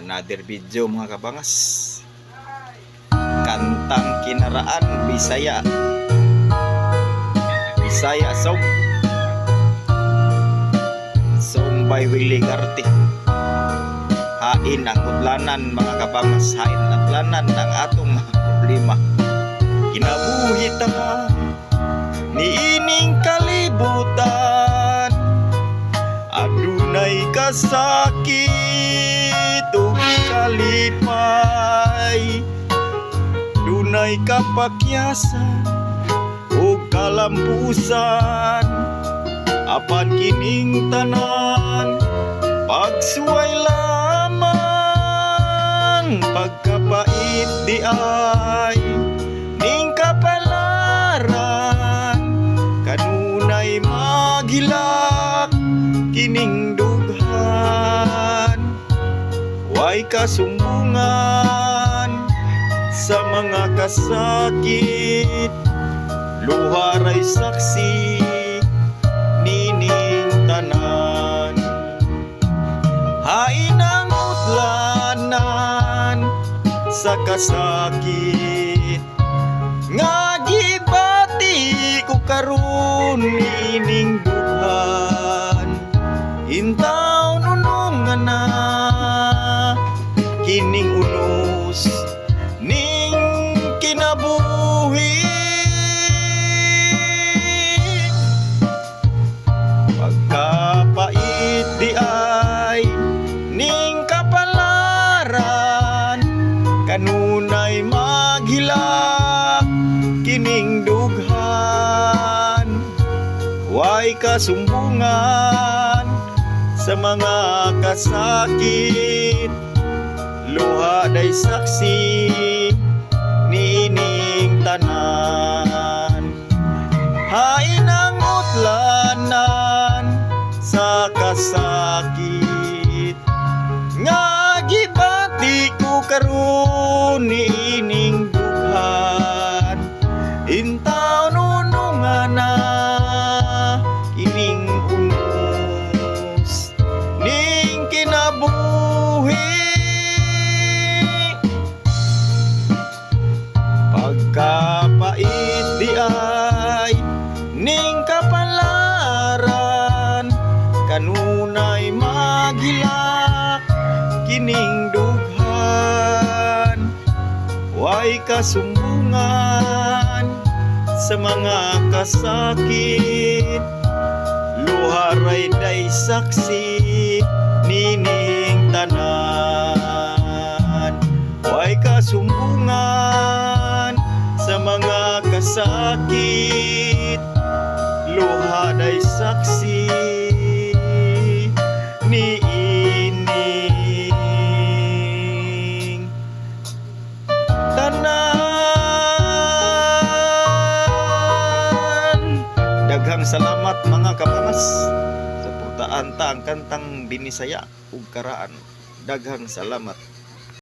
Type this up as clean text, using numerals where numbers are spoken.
Another video mga kabangas. Kantang Kinaraan Bisaya. Bisaya song. Song by Willie Garte. Hain ang udlanan mga kabangas. Hain ang udlanan ng atong mga problema. Kinabuhi ta niining kalibutan. Adunay kasakit ug kalipay, dunay kapakyasan ug kalampusan. Apan kining tanan pagsuway lamang, pagkapait di ay ning kapalaran. Kanunay maghilak kining dughan, way kasumbungan sa mga kasakit. Luharay saksi nining tanan. Hain ang utlanan sa kasakit, nga gibati ko karon nining dughan. Intaw nunungan na kining unos ning kinabuhi. Pagkapait di ay ning kapalaran. Kanunay maghilak kining dughan, way kasumbungan sa mga kasakit. Luha day saksi nining tanan. Hain ang utlanan sa kasakit, nga gibati ko karon nining dughan. Intaw nunungan na kining unos ning kinabuhi. Pagkapait di ay ning kapalaran. Kanunay maghilak kining dughan, way kasumbungan sa mga kasakit. Luharay day saksi nining tanan, way kasumbungan sa mga kasakit. Luha day saksi niining tanan. Daghang salamat mga kabangas sa pagtaan ta ang kantang Binisaya ug Karaan. Daghang salamat.